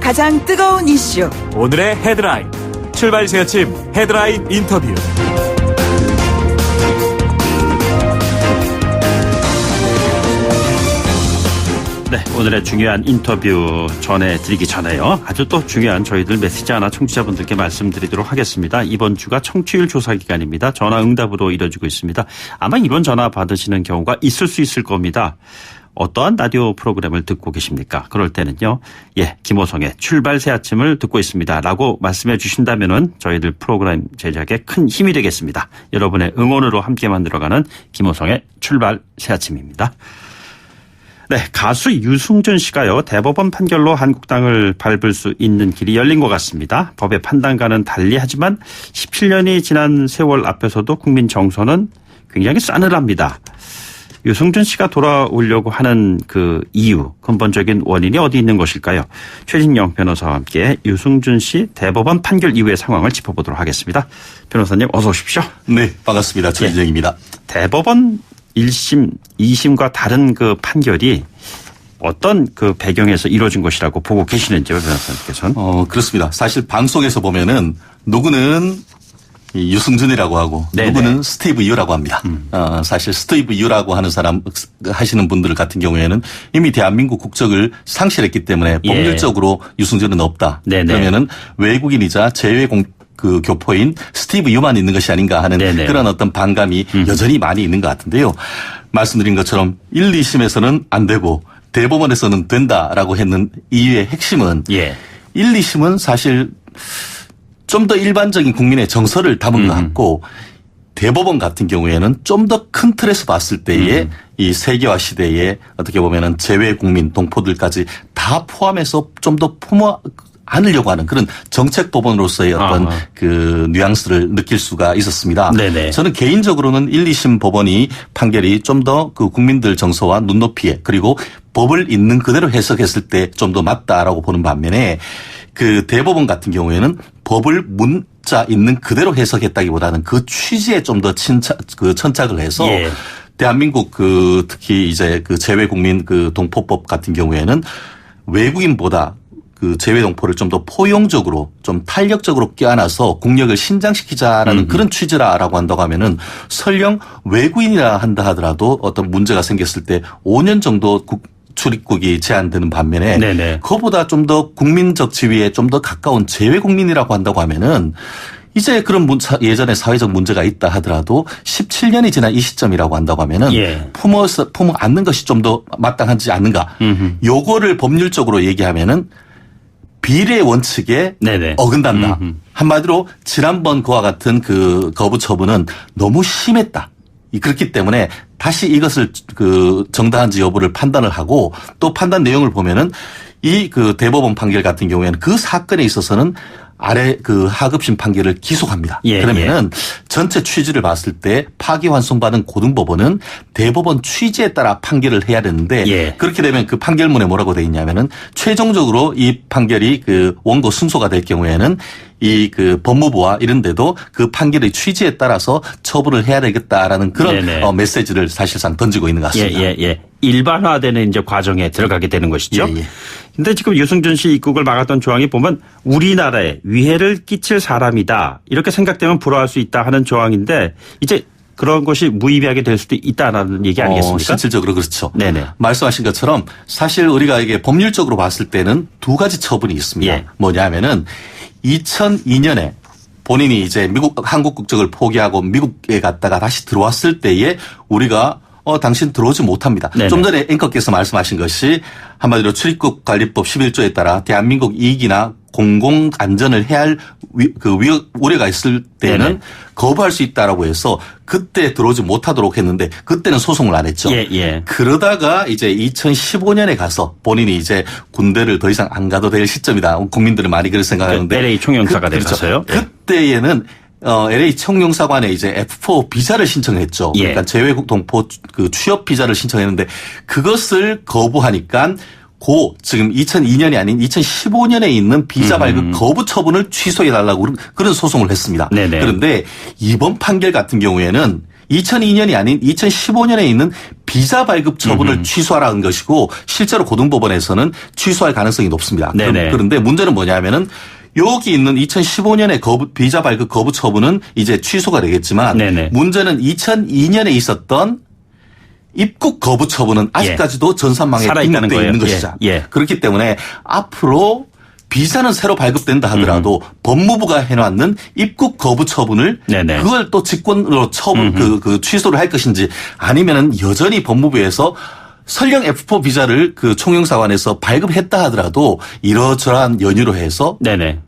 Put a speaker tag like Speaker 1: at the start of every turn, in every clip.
Speaker 1: 가장 뜨거운 이슈.
Speaker 2: 오늘의 헤드라인. 출발 새 아침 헤드라인 인터뷰.
Speaker 3: 네, 오늘의 중요한 인터뷰 전해드리기 전에요. 아주 또 중요한 저희들 메시지 하나 청취자분들께 말씀드리도록 하겠습니다. 이번 주가 청취율 조사 기간입니다. 전화 응답으로 이뤄지고 있습니다. 아마 이번 전화 받으시는 경우가 있을 수 있을 겁니다. 어떠한 라디오 프로그램을 듣고 계십니까? 그럴 때는요. 김호성의 출발 새 아침을 듣고 있습니다. 라고 말씀해 주신다면은 저희들 프로그램 제작에 큰 힘이 되겠습니다. 여러분의 응원으로 함께 만들어가는 김호성의 출발 새 아침입니다. 네, 가수 유승준 씨가요, 대법원 판결로 한국당을 밟을 수 있는 길이 열린 것 같습니다. 법의 판단과는 달리 하지만 17년이 지난 세월 앞에서도 국민 정서는 굉장히 싸늘합니다. 유승준 씨가 돌아오려고 하는 그 이유, 근본적인 원인이 어디 있는 것일까요? 최진영 변호사와 함께 유승준 씨 대법원 판결 이후의 상황을 짚어보도록 하겠습니다. 변호사님 어서 오십시오.
Speaker 4: 네, 반갑습니다. 최진영입니다.
Speaker 3: 대법원 1심, 2심과 다른 그 판결이 어떤 그 배경에서 이루어진 것이라고 보고 계시는지요, 변호사님께서는?
Speaker 4: 그렇습니다. 사실 방송에서 보면은 누구는 유승준이라고 하고 네네. 누구는 스티브 유라고 합니다. 사실 스티브 유라고 하는 사람 하시는 분들 같은 경우에는 이미 대한민국 국적을 상실했기 때문에 법률적으로 유승준은 없다. 네네. 그러면은 외국인이자 재외 그 교포인 스티브 유만 있는 것이 아닌가 하는 네네. 그런 어떤 반감이 여전히 많이 있는 것 같은데요. 말씀드린 것처럼 1, 2심에서는 안 되고 대법원에서는 된다라고 했는 이유의 핵심은 1, 2심은 사실 좀 더 일반적인 국민의 정서를 담은 것 같고 대법원 같은 경우에는 좀 더 큰 틀에서 봤을 때의 이 세계화 시대에 어떻게 보면은 재외 국민 동포들까지 다 포함해서 좀 더 품어 안으려고 하는 그런 정책 법원으로서의 어떤 그 뉘앙스를 느낄 수가 있었습니다. 네네. 저는 개인적으로는 1, 2심 법원이 판결이 좀 더 그 국민들 정서와 눈높이에 그리고 법을 있는 그대로 해석했을 때 좀 더 맞다라고 보는 반면에 그 대법원 같은 경우에는 법을 문자 있는 그대로 해석했다기보다는 그 취지에 좀 더 천착을 해서 대한민국 그 특히 이제 그 재외 국민 그 동포법 같은 경우에는 외국인보다 그 재외 동포를 좀 더 포용적으로 좀 탄력적으로 껴안아서 국력을 신장시키자라는 그런 취지라고 한다고 하면은 설령 외국인이라 한다 하더라도 어떤 문제가 생겼을 때 5년 정도 출입국이 제한되는 반면에 네네. 그거보다 좀 더 국민적 지위에 좀 더 가까운 재외 국민이라고 한다고 하면은 이제 그런 예전에 사회적 문제가 있다 하더라도 17년이 지난 이 시점이라고 한다고 하면은 품어 안는 것이 좀 더 마땅하지 않는가. 요거를 법률적으로 얘기하면은 비례 원칙에 네네. 어긋난다. 한마디로 지난번 그와 같은 그 거부 처분은 너무 심했다. 그렇기 때문에 다시 이것을 그 정당한지 여부를 판단을 하고 또 판단 내용을 보면은 이 그 대법원 판결 같은 경우에는 그 사건에 있어서는 아래 그 하급심 판결을 기속합니다. 그러면은 전체 취지를 봤을 때 파기환송받은 고등법원은 대법원 취지에 따라 판결을 해야 되는데 그렇게 되면 그 판결문에 뭐라고 돼 있냐면은 최종적으로 이 판결이 그 원고 승소가 될 경우에는 이 그 법무부와 이런 데도 그 판결의 취지에 따라서 처분을 해야 되겠다라는 그런 메시지를 사실상 던지고 있는 것 같습니다.
Speaker 3: 일반화되는 이제 과정에 들어가게 되는 것이죠. 근데 지금 유승준 씨 입국을 막았던 조항이 보면 우리나라에 위해를 끼칠 사람이다. 이렇게 생각되면 불허할 수 있다 하는 조항인데 이제 그런 것이 무의미하게 될 수도 있다는 얘기 아니겠습니까?
Speaker 4: 실질적으로 그렇죠.
Speaker 3: 네네.
Speaker 4: 말씀하신 것처럼 사실 우리가 이게 법률적으로 봤을 때는 두 가지 처분이 있습니다. 뭐냐면은 2002년에 본인이 이제 한국 국적을 포기하고 미국에 갔다가 다시 들어왔을 때에 우리가 당신 들어오지 못합니다. 네네. 좀 전에 앵커께서 말씀하신 것이 한마디로 출입국관리법 11조에 따라 대한민국 이익이나 공공안전을 해할 우려가 있을 때는 네네. 거부할 수 있다라고 해서 그때 들어오지 못하도록 했는데 그때는 소송을 안 했죠. 그러다가 이제 2015년에 가서 본인이 이제 군대를 더 이상 안 가도 될 시점이다. 국민들은 많이 그렇게 생각하는데.
Speaker 3: LA 총영사가 됐었어요.
Speaker 4: 그때에는 LA 청룡사관에 이제 F4 비자를 신청했죠. 그러니까 재외국 동포 그 취업 비자를 신청했는데 그것을 거부하니까 지금 2002년이 아닌 2015년에 있는 비자 발급 거부 처분을 취소해달라고 그런 소송을 했습니다. 네네. 그런데 이번 판결 같은 경우에는 2002년이 아닌 2015년에 있는 비자 발급 처분을 취소하라는 것이고 실제로 고등법원에서는 취소할 가능성이 높습니다.
Speaker 3: 네네.
Speaker 4: 그런데 문제는 뭐냐면은 여기 있는 2015년의 비자 발급 거부 처분은 이제 취소가 되겠지만
Speaker 3: 네네.
Speaker 4: 문제는 2002년에 있었던 입국 거부 처분은 아직까지도 전산망에 등록되어 있는 것이죠. 그렇기 때문에 앞으로 비자는 새로 발급된다 하더라도 법무부가 해놨는 입국 거부 처분을
Speaker 3: 네네.
Speaker 4: 그걸 또 직권으로 처분 그 취소를 할 것인지 아니면은 여전히 법무부에서 설령 F4 비자를 그 총영사관에서 발급했다 하더라도 이러저러한 연유로 해서
Speaker 3: 네네.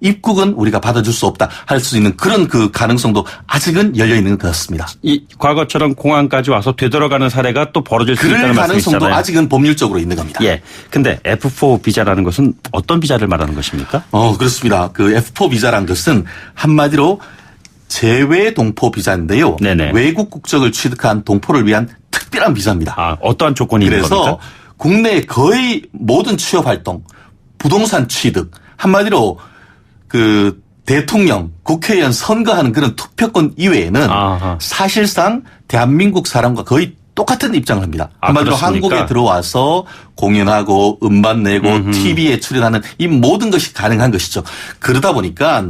Speaker 4: 입국은 우리가 받아줄 수 없다 할 수 있는 그런 그 가능성도 아직은 열려 있는 것 같습니다.
Speaker 3: 이 과거처럼 공항까지 와서 되돌아가는 사례가 또 벌어질 수 있다는
Speaker 4: 그럴
Speaker 3: 말씀이시잖아요.
Speaker 4: 가능성도 아직은 법률적으로 있는 겁니다.
Speaker 3: 예. 근데 F4 비자라는 것은 어떤 비자를 말하는 것입니까?
Speaker 4: 그렇습니다. 그 F4 비자란 것은 한마디로 재외 동포 비자인데요.
Speaker 3: 네네.
Speaker 4: 외국 국적을 취득한 동포를 위한 특별한 비자입니다.
Speaker 3: 아, 어떠한 조건이 있는 겁니까?
Speaker 4: 그래서 국내 거의 모든 취업 활동, 부동산 취득, 한마디로 그 대통령, 국회의원 선거하는 그런 투표권 이외에는
Speaker 3: 아하.
Speaker 4: 사실상 대한민국 사람과 거의 똑같은 입장을 합니다. 한마디로
Speaker 3: 그렇습니까?
Speaker 4: 한국에 들어와서 공연하고 음반 내고 TV에 출연하는 이 모든 것이 가능한 것이죠. 그러다 보니까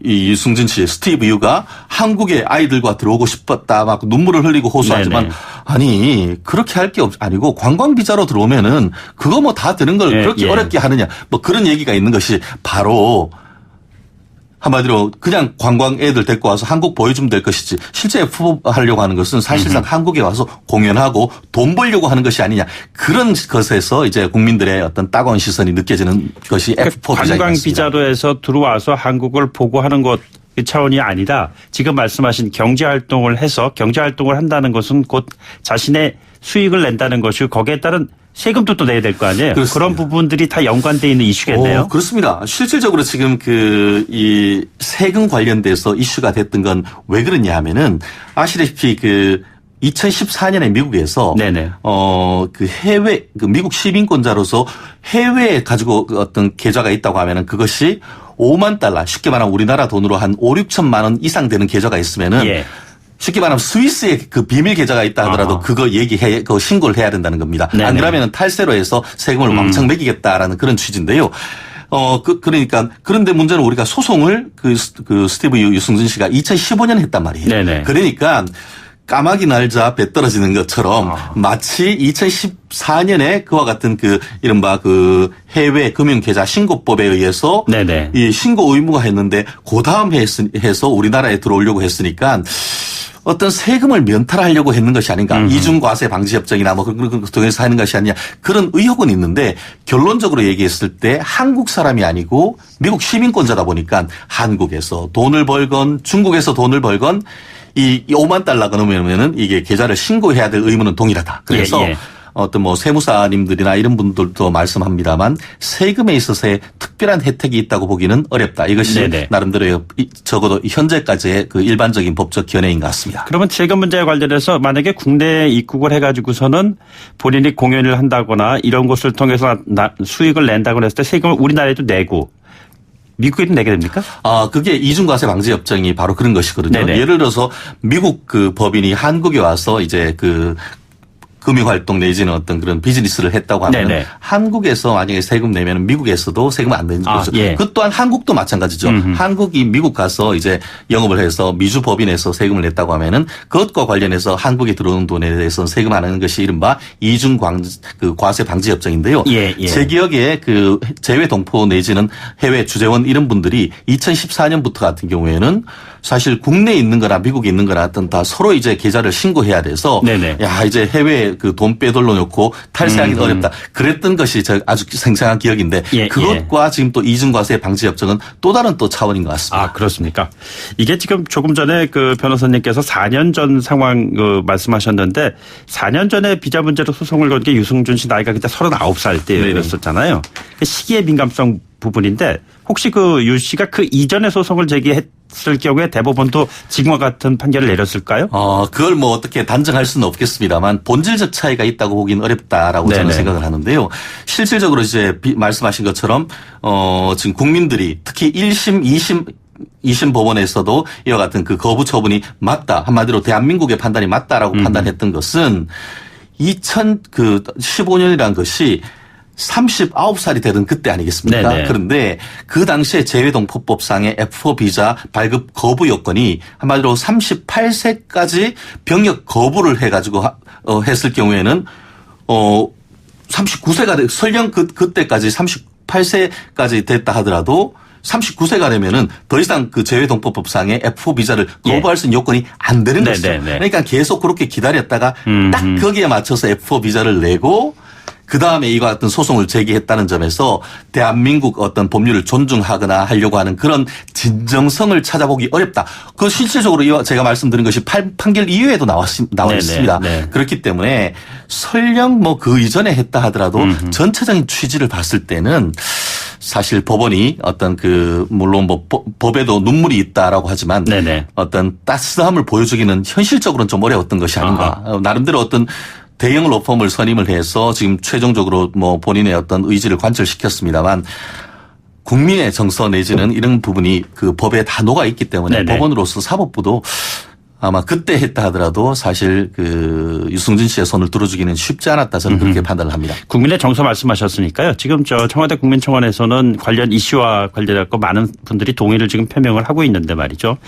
Speaker 4: 이 유승준 씨, 스티브 유가 한국에 아이들과 들어오고 싶었다 막 눈물을 흘리고 호소하지만
Speaker 3: 네네.
Speaker 4: 아니 그렇게 할 게 아니고 관광 비자로 들어오면은 그거 뭐 다 되는 걸 그렇게 어렵게 하느냐 뭐 그런 얘기가 있는 것이 바로 한마디로 그냥 관광 애들 데리고 와서 한국 보여주면 될 것이지 실제 F4 하려고 하는 것은 사실상 한국에 와서 공연하고 돈 벌려고 하는 것이 아니냐 그런 것에서 이제 국민들의 어떤 따가운 시선이 느껴지는 것이 F4 비자입니다.
Speaker 3: 관광 비자로 해서 들어와서 한국을 보고 하는 것 그 차원이 아니다. 지금 말씀하신 경제활동을 해서 경제활동을 한다는 것은 곧 자신의 수익을 낸다는 것이고 거기에 따른 세금도 또 내야 될 거 아니에요.
Speaker 4: 그렇습니다.
Speaker 3: 그런 부분들이 다 연관되어 있는 이슈겠네요.
Speaker 4: 그렇습니다. 실질적으로 지금 이 세금 관련돼서 이슈가 됐던 건 왜 그러냐 하면은 아시다시피 2014년에 미국에서
Speaker 3: 네네.
Speaker 4: 그 해외 미국 시민권자로서 해외에 가지고 어떤 계좌가 있다고 하면은 그것이 5만 달러 쉽게 말하면 우리나라 돈으로 한 5, 6천만 원 이상 되는 계좌가 있으면은 쉽게 말하면 스위스에 그 비밀 계좌가 있다 하더라도 그거 그거 신고를 해야 된다는 겁니다.
Speaker 3: 네네.
Speaker 4: 안 그러면 탈세로 해서 세금을 왕창 매기겠다라는 그런 취지인데요. 그러니까 그런데 문제는 우리가 소송을 그 스티브 유승준 씨가 2015년에 했단 말이에요.
Speaker 3: 네네.
Speaker 4: 그러니까 까마귀 날자 배 떨어지는 것처럼 마치 2014년에 그와 같은 이른바 해외 금융계좌 신고법에 의해서
Speaker 3: 네네.
Speaker 4: 이 신고 의무가 했는데 그 다음 해서 우리나라에 들어오려고 했으니까 어떤 세금을 면탈하려고 했는 것이 아닌가. 이중과세 방지협정이나 뭐 그런 거 통해서 하는 것이 아니냐. 그런 의혹은 있는데 결론적으로 얘기했을 때 한국 사람이 아니고 미국 시민권자다 보니까 한국에서 돈을 벌건 중국에서 돈을 벌건 이 5만 달러가 넘으면은 이게 계좌를 신고해야 될 의무는 동일하다. 그래서 어떤 세무사님들이나 이런 분들도 말씀합니다만 세금에 있어서의 특별한 혜택이 있다고 보기는 어렵다. 이것이
Speaker 3: 네네.
Speaker 4: 나름대로 적어도 현재까지의 일반적인 법적 견해인 것 같습니다.
Speaker 3: 그러면 세금 문제에 관련해서 만약에 국내에 입국을 해가지고서는 본인이 공연을 한다거나 이런 것을 통해서 수익을 낸다거나 했을 때 세금을 우리나라에도 내고 미국에도 내게 됩니까?
Speaker 4: 그게 이중과세 방지 협정이 바로 그런 것이거든요.
Speaker 3: 네네.
Speaker 4: 예를 들어서 미국 법인이 한국에 와서 이제 금융활동 내지는 어떤 그런 비즈니스를 했다고 하면
Speaker 3: 네네.
Speaker 4: 한국에서 만약에 세금 내면 미국에서도 세금 안 내는 거죠. 그 또한 한국도 마찬가지죠. 한국이 미국 가서 이제 영업을 해서 미주 법인에서 세금을 냈다고 하면은 그것과 관련해서 한국에 들어오는 돈에 대해서는 세금 안 하는 것이 이른바 과세 방지 협정인데요. 제 기억에 재외 동포 내지는 해외 주재원 이런 분들이 2014년부터 같은 경우에는 사실 국내에 있는 거나 미국에 있는 거나 어떤 다 서로 이제 계좌를 신고해야 돼서
Speaker 3: 네네.
Speaker 4: 이제 해외에 돈 빼돌려 놓고 탈세하기는 어렵다. 그랬던 것이 아주 생생한 기억인데 그것과 지금 또 이중과세 방지 협정은 또 다른 또 차원인 것 같습니다.
Speaker 3: 그렇습니까? 이게 지금 조금 전에 변호사님께서 4년 전 상황 말씀하셨는데 4년 전에 비자 문제로 소송을 건 게 유승준 씨 나이가 그때 39살 때였었잖아요. 시기의 민감성 부분인데 혹시 유 씨가 이전에 소송을 제기했을 경우에 대법원도 지금과 같은 판결을 내렸을까요?
Speaker 4: 그걸 어떻게 단정할 수는 없겠습니다만 본질적 차이가 있다고 보기는 어렵다라고
Speaker 3: 네네.
Speaker 4: 저는 생각을 하는데요. 실질적으로 이제 말씀하신 것처럼 지금 국민들이 특히 1심, 2심 2심 법원에서도 이와 같은 그 거부 처분이 맞다. 한마디로 대한민국의 판단이 맞다라고 판단했던 것은 2015년이라는 것이 39살이 되던 그때 아니겠습니까?
Speaker 3: 네네.
Speaker 4: 그런데 그 당시에 재외동포법상의 F4 비자 발급 거부 요건이 한마디로 38세까지 병역 거부를 해가지고 했을 경우에는 39세가 설령 그때까지 38세까지 됐다 하더라도 39세가 되면은 더 이상 그 재외동포법상의 F4 비자를 거부할 수 있는 요건이 안 되는 것이죠. 그러니까 계속 그렇게 기다렸다가 딱 거기에 맞춰서 F4 비자를 내고 그 다음에 이와 같은 소송을 제기했다는 점에서 대한민국 어떤 법률을 존중하거나 하려고 하는 그런 진정성을 찾아보기 어렵다. 그 실질적으로 제가 말씀드린 것이 판결 이후에도 나와 있습니다. 그렇기 때문에 설령 뭐 그 이전에 했다 하더라도 전체적인 취지를 봤을 때는 사실 법원이 어떤 물론 뭐 법에도 눈물이 있다라고 하지만 어떤 따스함을 보여주기는 현실적으로는 좀 어려웠던 것이 아닌가. 나름대로 어떤 대형 로펌을 선임을 해서 지금 최종적으로 뭐 본인의 어떤 의지를 관철시켰습니다만 국민의 정서 내지는 이런 부분이 그 법에 다 녹아 있기 때문에 법원으로서 사법부도 아마 그때 했다 하더라도 사실 유승준 씨의 손을 들어주기는 쉽지 않았다 저는 그렇게 판단을 합니다.
Speaker 3: 국민의 정서 말씀하셨으니까요. 지금 청와대 국민청원에서는 관련 이슈와 관련해서 많은 분들이 동의를 지금 표명을 하고 있는데 말이죠.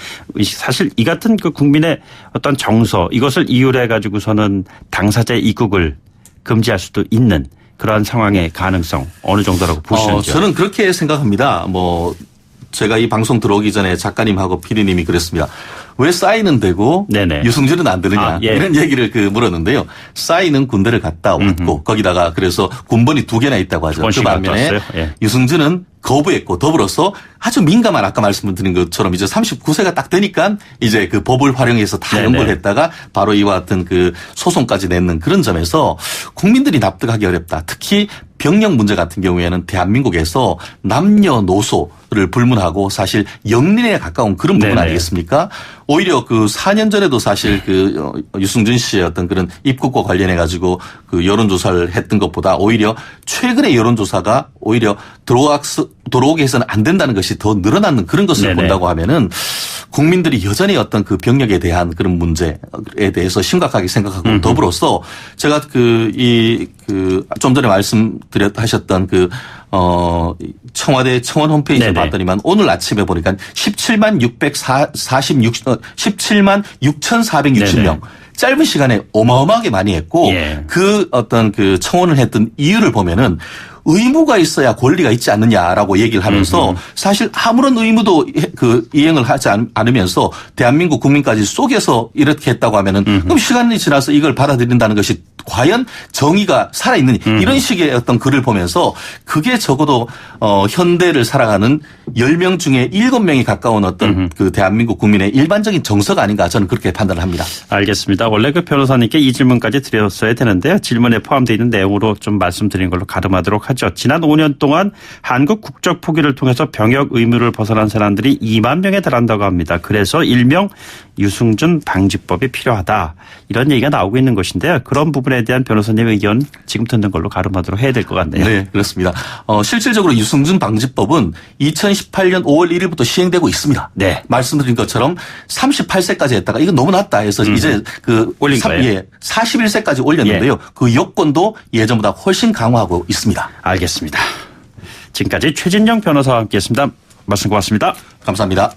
Speaker 3: 사실 이 같은 국민의 어떤 정서 이것을 이유로 해가지고서는 당사자의 입국을 금지할 수도 있는 그러한 상황의 가능성 어느 정도라고 보시는지요?
Speaker 4: 저는 그렇게 생각합니다. 제가 이 방송 들어오기 전에 작가님하고 PD님이 그랬습니다. 왜 싸이는 되고 유승준은 안 되느냐 이런 얘기를 물었는데요. 싸이는 군대를 갔다 왔고 거기다가 그래서 군번이 2개나 있다고 하죠. 그 반면에 유승준은 거부했고 더불어서 아주 민감한 아까 말씀드린 것처럼 이제 39세가 딱 되니까 이제 그 법을 활용해서 다 연구를 했다가 바로 이와 같은 소송까지 냈는 그런 점에서 국민들이 납득하기 어렵다. 특히 병역 문제 같은 경우에는 대한민국에서 남녀노소를 불문하고 사실 영린에 가까운 그런 부분 아니겠습니까? 오히려 4년 전에도 사실 유승준 씨의 어떤 그런 입국과 관련해 가지고 여론조사를 했던 것보다 오히려 최근의 여론조사가 오히려 들어오게 해서는 안 된다는 것이 더 늘어나는 그런 것을 본다고 하면은 국민들이 여전히 어떤 병역에 대한 그런 문제에 대해서 심각하게 생각하고 더불어서 제가 좀 전에 말씀하셨던 청와대 청원 홈페이지를 봤더니만 오늘 아침에 보니까 17만 6,460명. 짧은 시간에 어마어마하게 많이 했고 청원을 했던 이유를 보면은 의무가 있어야 권리가 있지 않느냐라고 얘기를 하면서 사실 아무런 의무도 이행을 하지 않으면서 대한민국 국민까지 속여서 이렇게 했다고 하면은 그럼 시간이 지나서 이걸 받아들인다는 것이 과연 정의가 살아있느냐 이런 식의 어떤 글을 보면서 그게 적어도 현대를 살아가는 10명 중에 7명이 가까운 어떤 대한민국 국민의 일반적인 정서가 아닌가 저는 그렇게 판단을 합니다.
Speaker 3: 알겠습니다. 원래 변호사님께 이 질문까지 드렸어야 되는데요. 질문에 포함되어 있는 내용으로 좀 말씀드린 걸로 가름하도록 하죠. 지난 5년 동안 한국 국적 포기를 통해서 병역 의무를 벗어난 사람들이 2만 명에 달한다고 합니다. 그래서 일명 유승준 방지법이 필요하다. 이런 얘기가 나오고 있는 것인데요. 그런 부분에 대한 변호사님의 의견 지금 듣는 걸로 가름하도록 해야 될 것 같네요.
Speaker 4: 네, 그렇습니다. 실질적으로 유승준 방지법은 2018년 5월 1일부터 시행되고 있습니다. 말씀드린 것처럼 38세까지 했다가 이건 너무 낮다 해서 이제
Speaker 3: 올린 거예요?
Speaker 4: 41세까지 올렸는데요. 그 요건도 예전보다 훨씬 강화하고 있습니다.
Speaker 3: 알겠습니다. 지금까지 최진영 변호사와 함께했습니다. 말씀 고맙습니다.
Speaker 4: 감사합니다.